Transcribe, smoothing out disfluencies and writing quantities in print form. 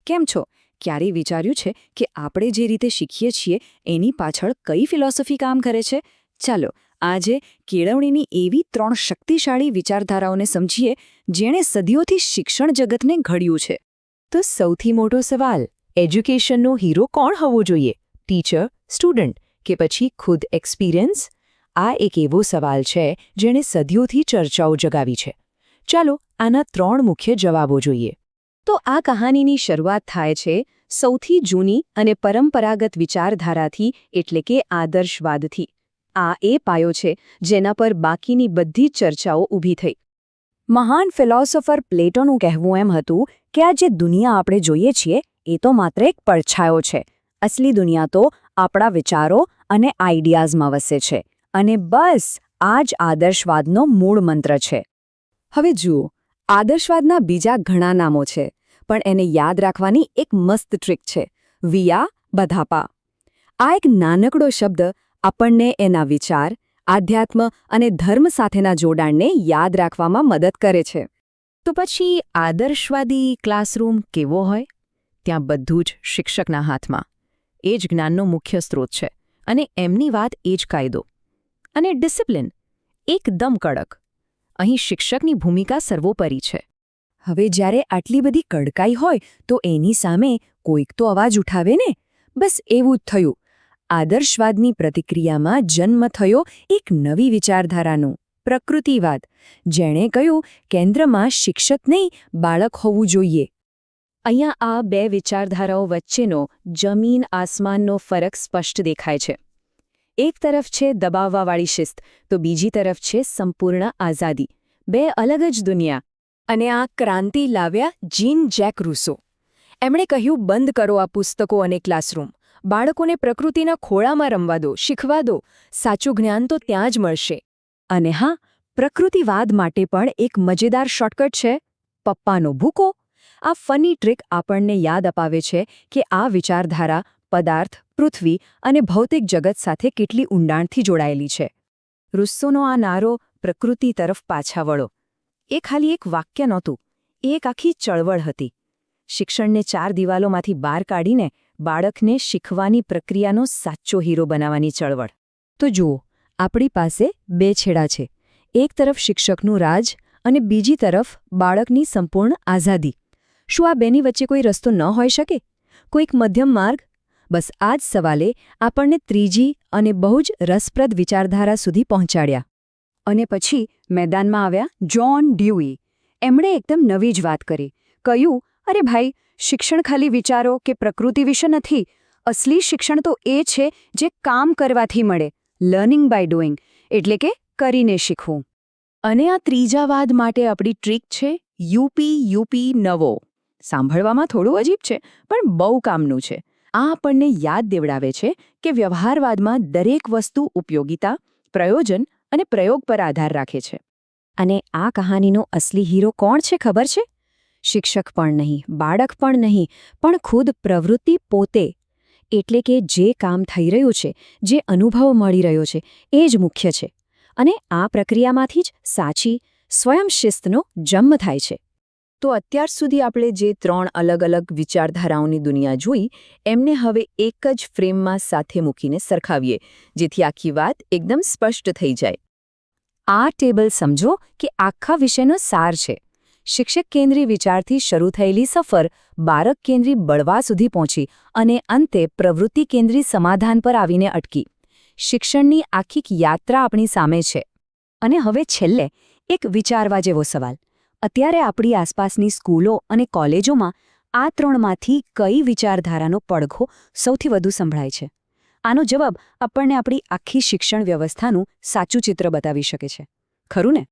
કેમ છો? ક્યારેય વિચાર્યું છે કે આપણે જે રીતે શીખીએ છીએ એની પાછળ કઈ ફિલોસોફી કામ કરે છે? ચાલો આજે કેળવણીની એવી 3 શક્તિશાળી વિચારધારાઓને સમજીએ જેણે સદીઓથી શિક્ષણ જગતને ઘડ્યું છે. તો સૌથી મોટો સવાલ, એજ્યુકેશનનો હીરો કોણ હોવો જોઈએ? ટીચર, સ્ટુડન્ટ કે પછી ખુદ એક્સપિરિયન્સ? આ એક એવો સવાલ છે જેણે સદીઓથી ચર્ચાઓ જગાવી છે. ચાલો આના 3 મુખ્ય જવાબો જોઈએ. તો આ કહાનીની શરૂઆત થાય છે સૌથી જૂની અને પરંપરાગત વિચારધારાથી, એટલે કે આદર્શવાદથી. આ એ પાયો છે જેના પર બાકીની બધી ચર્ચાઓ ઊભી થઈ. મહાન ફિલોસોફર પ્લેટોનું કહેવું એમ હતું કે આ જે દુનિયા આપણે જોઈએ છીએ એ તો માત્ર એક પડછાયો છે. અસલી દુનિયા તો આપણા વિચારો અને આઈડિયાઝમાં વસે છે. અને બસ આ જ આદર્શવાદનો મૂળ મંત્ર છે. હવે જુઓ, આદર્શવાદના બીજા ઘણા નામો છે, પણ એને યાદ રાખવાની એક મસ્ત ટ્રીક છે: વિયા બધાપા. આ એક નાનકડો શબ્દ આપણને એના વિચાર, આધ્યાત્મ અને ધર્મ સાથેના જોડાણને યાદ રાખવામાં મદદ કરે છે. તો પછી આદર્શવાદી ક્લાસરૂમ કેવો હોય? ત્યાં બધું જ શિક્ષકના હાથમાં. એ જ જ્ઞાનનો મુખ્ય સ્ત્રોત છે. અને એમની વાત એ જ કાયદો. અને ડિસિપ્લિન એકદમ કડક. અહીં શિક્ષકની ભૂમિકા સર્વોપરી છે. હવે જ્યારે આટલી બધી કડકાઈ હોય તો એની સામે કોઈક તો અવાજ ઉઠાવે ને. બસ એવું જ થયું. આદર્શવાદની પ્રતિક્રિયામાં જન્મ થયો એક નવી વિચારધારાનો, પ્રકૃતિવાદ. જેણે કહ્યું કેન્દ્રમાં શિક્ષક નહીં, બાળક હોવું જોઈએ. અહીંયા આ 2 વિચારધારાઓ વચ્ચેનો જમીન આસમાનનો ફરક સ્પષ્ટ દેખાય છે. એક તરફ છે દબાવવાવાળી શિસ્ત, તો બીજી તરફ છે સંપૂર્ણ આઝાદી. 2 અલગ જ દુનિયા. અને આ ક્રાંતિ લાવ્યા જીન જેક રૂસો. એમણે કહ્યું, બંધ કરો આ પુસ્તકો અને ક્લાસરૂમ. બાળકોને પ્રકૃતિના ખોળામાં રમવા દો, શીખવા દો. સાચું જ્ઞાન તો ત્યાં જ મળશે. અને હા, પ્રકૃતિવાદ માટે પણ એક મજેદાર શોર્ટકટ છે: પપ્પાનો ભૂકો. આ ફની ટ્રીક આપણને યાદ અપાવે છે કે આ વિચારધારા પદાર્થ, પૃથ્વી અને ભૌતિક જગત સાથે કેટલી ઊંડાણથી જોડાયેલી છે. રૂસ્સોનો આ નારો, પ્રકૃતિ તરફ પાછા વળો, એ ખાલી એક વાક્ય નહોતું, એ એક આખી ચળવળ હતી. શિક્ષણને 4 દિવાલોમાંથી બહાર કાઢીને બાળકને શીખવાની પ્રક્રિયાનો સાચો હીરો બનાવવાની ચળવળ. તો જુઓ, આપણી પાસે 2 છેડા છે. એક તરફ શિક્ષકનું રાજ અને બીજી તરફ બાળકની સંપૂર્ણ આઝાદી. શું આ બેની વચ્ચે કોઈ રસ્તો ન હોઈ શકે? કોઈક મધ્યમ માર્ગ? બસ આ જ સવાલે આપણને ત્રીજી અને બહુ જ રસપ્રદ વિચારધારા સુધી પહોંચાડ્યા. અને પછી મેદાનમાં આવ્યા જ્હોન ડ્યુઈ. એમણે એકદમ નવી જ વાત કરી. કહ્યું, અરે ભાઈ, શિક્ષણ ખાલી વિચારો કે પ્રકૃતિ વિશે નથી. અસલી શિક્ષણ તો એ છે જે કામ કરવાથી મળે. લર્નિંગ બાય ડુઈંગ, એટલે કે કરીને શીખવું. અને આ ત્રીજા વાદ માટે આપણી ટ્રીક છે યુપી નવો. સાંભળવામાં થોડું અજીબ છે, પણ બહુ કામનું છે. આ આપણને યાદ દેવડાવે છે કે વ્યવહારવાદમાં દરેક વસ્તુ ઉપયોગિતા, પ્રયોજન અને પ્રયોગ પર આધાર રાખે છે. અને આ કહાનીનો અસલી હીરો કોણ છે ખબર છે? શિક્ષક પણ નહીં, બાળક પણ નહીં, પણ ખુદ પ્રવૃત્તિ પોતે. એટલે કે જે કામ થઈ રહ્યું છે, જે અનુભવ મળી રહ્યો છે, એ જ મુખ્ય છે. અને આ પ્રક્રિયામાંથી જ સાચી સ્વયં શિસ્તનો જન્મ થાય છે. તો અત્યાર સુધી આપણે જે 3 અલગ અલગ વિચારધારાઓની દુનિયા જોઈ, એમને હવે એક જ ફ્રેમમાં સાથે મૂકીને સરખાવીએ, જેથી આખી વાત એકદમ સ્પષ્ટ થઈ જાય. આ ટેબલ સમજો કે આખા વિષયનો સાર છે. શિક્ષક કેન્દ્રી વિચારથી શરૂ થયેલી સફર બાળક કેન્દ્રી બળવા સુધી પહોંચી અને અંતે પ્રવૃત્તિ કેન્દ્રી સમાધાન પર આવીને અટકી. શિક્ષણની આખી યાત્રા આપણી સામે છે. અને હવે છેલ્લે એક વિચારવા જેવો સવાલ: અત્યારે આપણી આસપાસની સ્કૂલો અને કોલેજોમાં આ 3માંથી કઈ વિચારધારાનો પડઘો સૌથી વધુ સંભળાય છે? આનો જવાબ આપણને આપણી આખી શિક્ષણ વ્યવસ્થાનું સાચું ચિત્ર બતાવી શકે છે. ખરું ને?